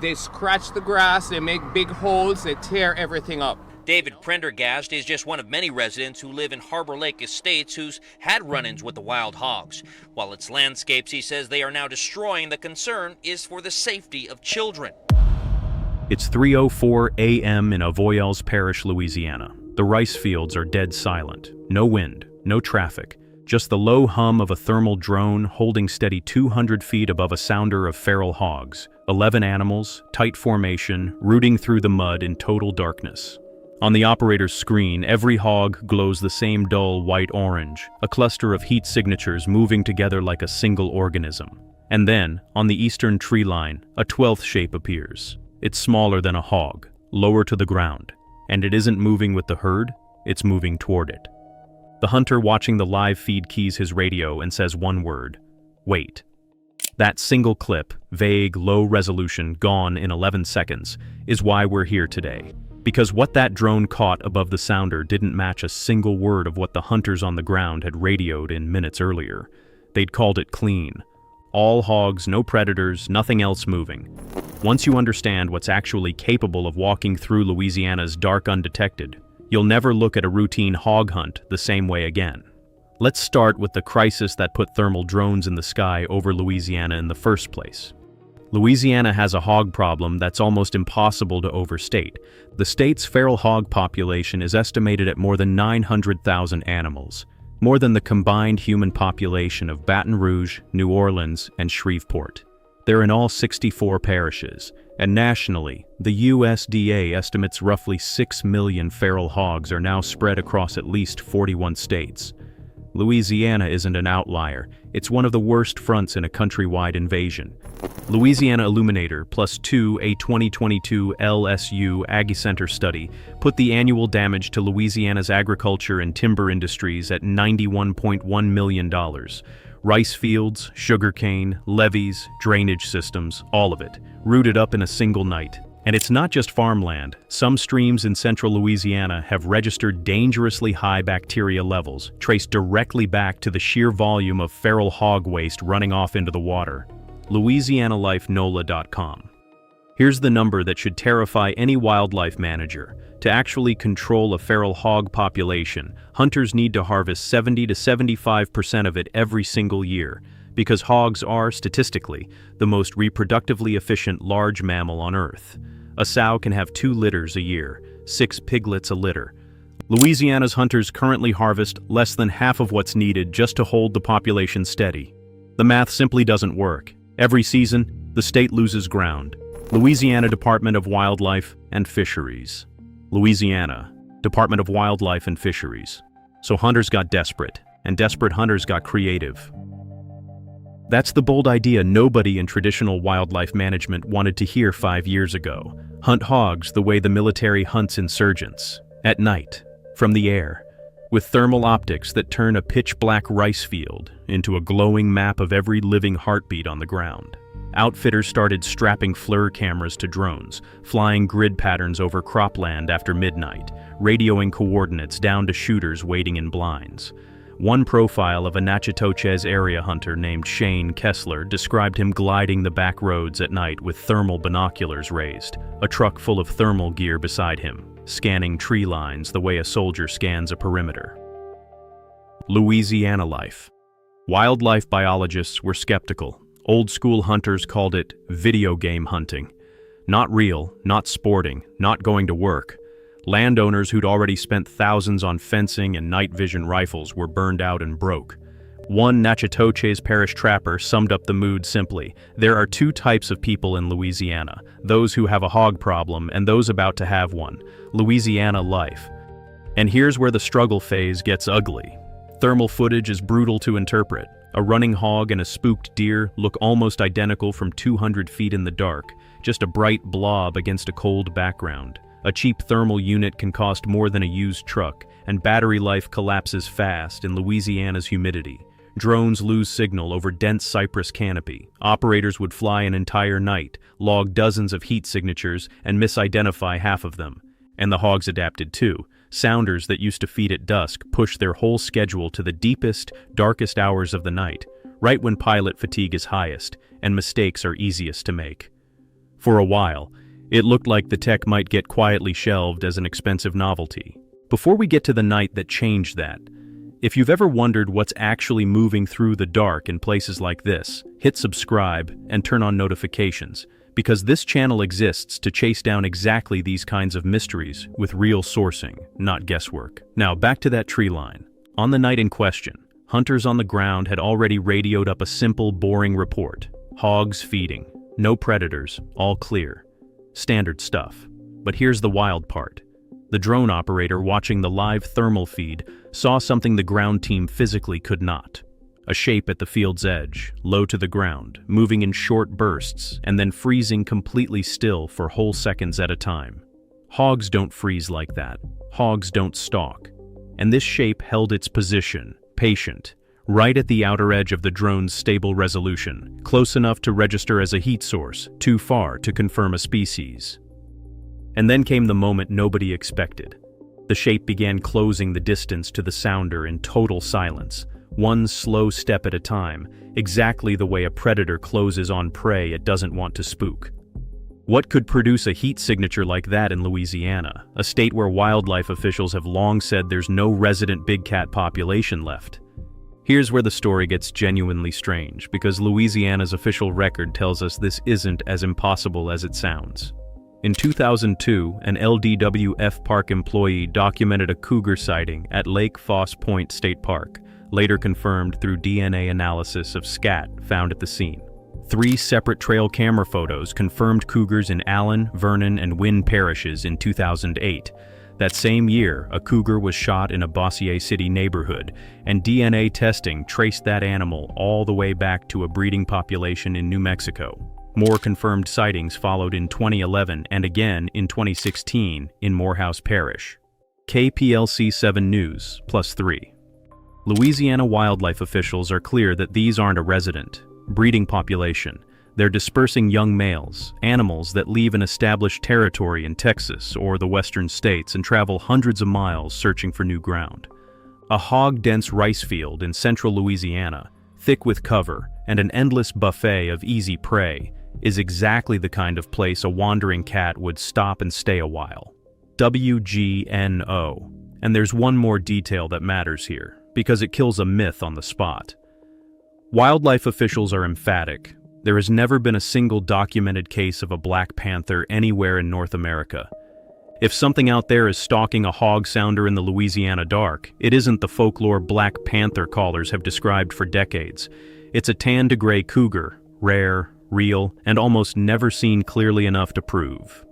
They scratch the grass, they make big holes, they tear everything up. David Prendergast is just one of many residents who live in Harbor Lake Estates who's had run-ins with the wild hogs. While it's landscapes he says they are now destroying, the concern is for the safety of children. It's 3:04 a.m. in Avoyelles Parish, Louisiana. The rice fields are dead silent. No wind, no traffic. Just the low hum of a thermal drone holding steady 200 feet above a sounder of feral hogs. 11 animals, tight formation, rooting through the mud in total darkness. On the operator's screen, every hog glows the same dull white-orange, a cluster of heat signatures moving together like a single organism. And then, on the eastern tree line, a 12th shape appears. It's smaller than a hog, lower to the ground, and it isn't moving with the herd, it's moving toward it. The hunter watching the live feed keys his radio and says one word: wait. That single clip, vague, low resolution, gone in 11 seconds, is why we're here today. Because what that drone caught above the sounder didn't match a single word of what the hunters on the ground had radioed in minutes earlier. They'd called it clean. All hogs, no predators, nothing else moving. Once you understand what's actually capable of walking through Louisiana's dark undetected, you'll never look at a routine hog hunt the same way again. Let's start with the crisis that put thermal drones in the sky over Louisiana in the first place. Louisiana has a hog problem that's almost impossible to overstate. The state's feral hog population is estimated at more than 900,000 animals, more than the combined human population of Baton Rouge, New Orleans, and Shreveport. They're in all 64 parishes, and nationally, the USDA estimates roughly 6 million feral hogs are now spread across at least 41 states. Louisiana isn't an outlier. It's one of the worst fronts in a countrywide invasion. Louisiana Illuminator +2, a 2022 LSU AgCenter study, put the annual damage to Louisiana's agriculture and timber industries at $91.1 million. Rice fields, sugarcane, levees, drainage systems, all of it, rooted up in a single night. And it's not just farmland. Some streams in central Louisiana have registered dangerously high bacteria levels, traced directly back to the sheer volume of feral hog waste running off into the water. LouisianaLifeNOLA.com. Here's the number that should terrify any wildlife manager. To actually control a feral hog population, hunters need to harvest 70 to 75% of it every single year, because hogs are, statistically, the most reproductively efficient large mammal on Earth. A sow can have 2 litters a year, 6 piglets a litter. Louisiana's hunters currently harvest less than half of what's needed just to hold the population steady. The math simply doesn't work. Every season, the state loses ground. Louisiana Department of Wildlife and Fisheries. Louisiana Department of Wildlife and Fisheries. So hunters got desperate, and desperate hunters got creative. That's the bold idea nobody in traditional wildlife management wanted to hear 5 years ago. Hunt hogs the way the military hunts insurgents, at night, from the air, with thermal optics that turn a pitch-black rice field into a glowing map of every living heartbeat on the ground. Outfitters started strapping FLIR cameras to drones, flying grid patterns over cropland after midnight, radioing coordinates down to shooters waiting in blinds. One profile of a Natchitoches area hunter named Shane Kessler described him gliding the back roads at night with thermal binoculars raised, a truck full of thermal gear beside him, scanning tree lines the way a soldier scans a perimeter. Louisiana life. Wildlife biologists were skeptical. Old-school hunters called it video game hunting. Not real, not sporting, not going to work. Landowners who'd already spent thousands on fencing and night vision rifles were burned out and broke. One Natchitoches Parish trapper summed up the mood simply: there are 2 types of people in Louisiana, those who have a hog problem and those about to have one. Louisiana life. And here's where the struggle phase gets ugly. Thermal footage is brutal to interpret. A running hog and a spooked deer look almost identical from 200 feet in the dark, just a bright blob against a cold background. A cheap thermal unit can cost more than a used truck, and battery life collapses fast in Louisiana's humidity. Drones lose signal over dense cypress canopy. Operators would fly an entire night, log dozens of heat signatures, and misidentify half of them. And the hogs adapted too. Sounders that used to feed at dusk push their whole schedule to the deepest, darkest hours of the night, right when pilot fatigue is highest and mistakes are easiest to make. For a while, it looked like the tech might get quietly shelved as an expensive novelty. Before we get to the night that changed that, if you've ever wondered what's actually moving through the dark in places like this, hit subscribe and turn on notifications, because this channel exists to chase down exactly these kinds of mysteries with real sourcing, not guesswork. Now back to that tree line. On the night in question, hunters on the ground had already radioed up a simple, boring report. Hogs feeding. No predators. All clear. Standard stuff. But here's the wild part. The drone operator watching the live thermal feed saw something the ground team physically could not. A shape at the field's edge, low to the ground, moving in short bursts, and then freezing completely still for whole seconds at a time. Hogs don't freeze like that. Hogs don't stalk. And this shape held its position, patient, right at the outer edge of the drone's stable resolution, close enough to register as a heat source, too far to confirm a species. And then came the moment nobody expected. The shape began closing the distance to the sounder in total silence, one slow step at a time, exactly the way a predator closes on prey it doesn't want to spook. What could produce a heat signature like that in Louisiana, a state where wildlife officials have long said there's no resident big cat population left? Here's where the story gets genuinely strange, because Louisiana's official record tells us this isn't as impossible as it sounds. In 2002, an LDWF park employee documented a cougar sighting at Lake Foss Point State Park, later confirmed through DNA analysis of scat found at the scene. 3 separate trail camera photos confirmed cougars in Allen, Vernon, and Wynn parishes in 2008. That same year, a cougar was shot in a Bossier City neighborhood, and DNA testing traced that animal all the way back to a breeding population in New Mexico. More confirmed sightings followed in 2011 and again in 2016 in Morehouse Parish. KPLC 7 News, +3. Louisiana wildlife officials are clear that these aren't a resident breeding population. They're dispersing young males, animals that leave an established territory in Texas or the western states and travel hundreds of miles searching for new ground. A hog-dense rice field in central Louisiana, thick with cover and an endless buffet of easy prey, is exactly the kind of place a wandering cat would stop and stay a while. WGNO. And there's one more detail that matters here, because it kills a myth on the spot. Wildlife officials are emphatic. There has never been a single documented case of a black panther anywhere in North America. If something out there is stalking a hog sounder in the Louisiana dark, it isn't the folklore black panther callers have described for decades. It's a tan to gray cougar, rare, real, and almost never seen clearly enough to prove.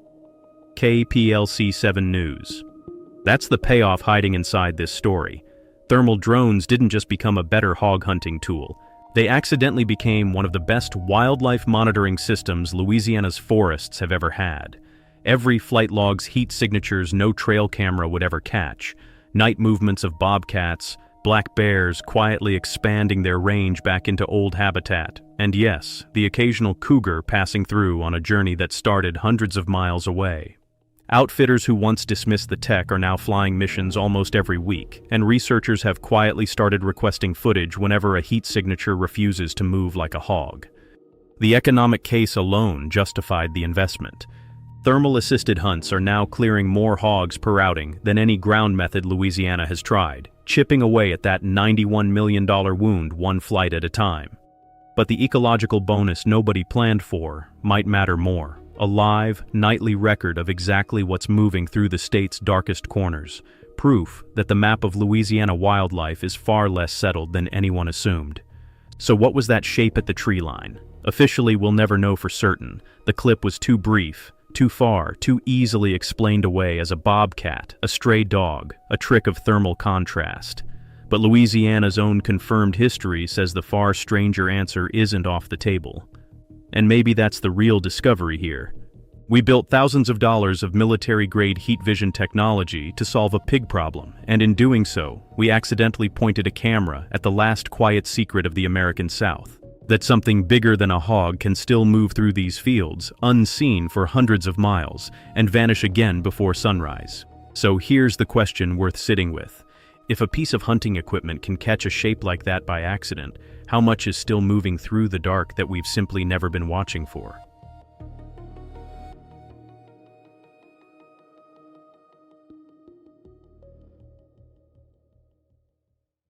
KPLC 7 News. That's the payoff hiding inside this story. Thermal drones didn't just become a better hog hunting tool. They accidentally became one of the best wildlife monitoring systems Louisiana's forests have ever had. Every flight log's heat signatures no trail camera would ever catch. Night movements of bobcats, black bears quietly expanding their range back into old habitat. And yes, the occasional cougar passing through on a journey that started hundreds of miles away. Outfitters who once dismissed the tech are now flying missions almost every week, and researchers have quietly started requesting footage whenever a heat signature refuses to move like a hog. The economic case alone justified the investment. Thermal-assisted hunts are now clearing more hogs per outing than any ground method Louisiana has tried, chipping away at that $91 million wound one flight at a time. But the ecological bonus nobody planned for might matter more. A live, nightly record of exactly what's moving through the state's darkest corners. Proof that the map of Louisiana wildlife is far less settled than anyone assumed. So what was that shape at the tree line? Officially, we'll never know for certain. The clip was too brief, too far, too easily explained away as a bobcat, a stray dog, a trick of thermal contrast. But Louisiana's own confirmed history says the far stranger answer isn't off the table. And maybe that's the real discovery here. We built thousands of dollars of military-grade heat vision technology to solve a pig problem, and in doing so, we accidentally pointed a camera at the last quiet secret of the American South. That something bigger than a hog can still move through these fields, unseen for hundreds of miles, and vanish again before sunrise. So here's the question worth sitting with. If a piece of hunting equipment can catch a shape like that by accident, how much is still moving through the dark that we've simply never been watching for?